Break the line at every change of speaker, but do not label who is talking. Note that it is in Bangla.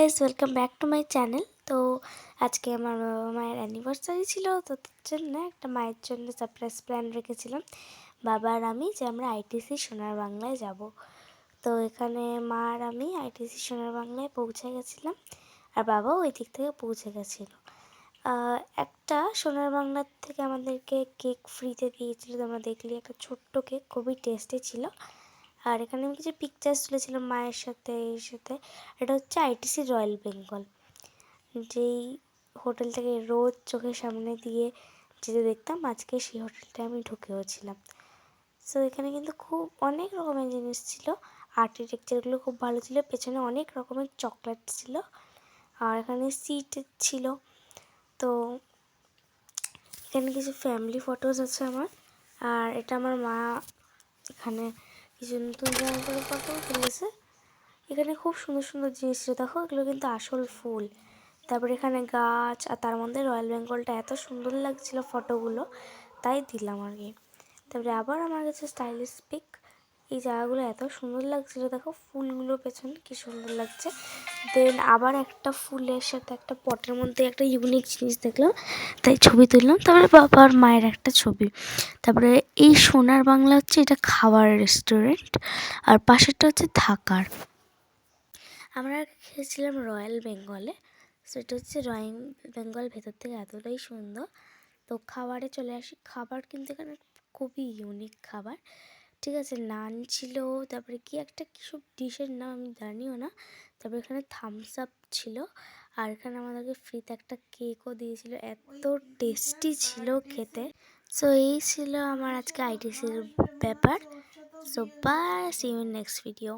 Guys, welcome back to my channel. তো আজকে আমার বাবা মায়ের অ্যানিভার্সারি ছিল, তো তার জন্য একটা মায়ের জন্য সারপ্রাইজ প্ল্যান রেখেছিলাম বাবা আর আমি, যে আমরা আইটিসি সোনার বাংলায় যাব। তো এখানে মা আর আমি আইটিসি সোনার বাংলায় পৌঁছে গেছিলাম, আর বাবাও ওই দিক থেকে পৌঁছে গেছিলো। একটা সোনার বাংলার থেকে আমাদেরকে কেক ফ্রিতে দিয়েছিল, তোমরা দেখলে একটা ছোট্ট কেক, খুবই টেস্টি ছিল। আর এখানে আমি কিছু পিকচার্স তুলেছিলাম মায়ের সাথে এর সাথে। এটা হচ্ছে আইটিসি রয়্যাল বেঙ্গল, যেই হোটেল থেকে রোজ চোখের সামনে দিয়ে যেতে দেখতাম, আজকে সেই হোটেলটায় আমি ঢুকেওছিলাম। সো এখানে কিন্তু খুব অনেক রকমের জিনিস ছিল, আর্কিটেকচারগুলো খুব ভালো ছিল, পেছনে অনেক রকমের চকলেট ছিল, আর এখানে সিট ছিল। তো এখানে কিছু ফ্যামিলি ফটোজ আছে আমার, আর এটা আমার মা এখানে কিছু নতুন জামা পরে ফটো তুলেছে। এখানে খুব সুন্দর সুন্দর জিনিস ছিল, দেখো এগুলো কিন্তু আসল ফুল। তারপরে এখানে গাছ, আর তার মধ্যে রয়্যাল বেঙ্গলটা এত সুন্দর লাগছিল ফটোগুলো, তাই দিলাম আর কি। তারপরে আবার আমার কাছে স্টাইলিশ পিক, এই জায়গাগুলো এত সুন্দর লাগছিলো, দেখো ফুলগুলো পেছনে কি সুন্দর লাগছে। দেন আবার একটা ফুলের সাথে একটা পটের মধ্যে একটা ইউনিক জিনিস দেখলাম, তাই ছবি তুললাম। তারপরে বাবার মায়ের একটা ছবি। তারপরে এই সোনার বাংলা হচ্ছে এটা খাওয়ার রেস্টুরেন্ট, আর পাশেরটা হচ্ছে থাকার। আমরা খেয়েছিলাম রয়্যাল বেঙ্গলে, সেটা হচ্ছে রয়্যাল বেঙ্গল ভেতর থেকে এতটাই সুন্দর। তো খাবারে চলে আসি, খাবার কিন্তু এখানে খুবই ইউনিক খাবার, ঠিক আছে। নান ছিল, তারপরে কি একটা কিছু ডিশের নাম আমি জানিও না। তারপরে এখানে থামস আপ ছিল, আর এখানে আমাদেরকে ফ্রিতে একটা কেকও দিয়েছিল, এত টেস্টি ছিল খেতে। সো এই ছিল আমার আজকে আইটিসির ব্যাপার। So bye, see you in next video.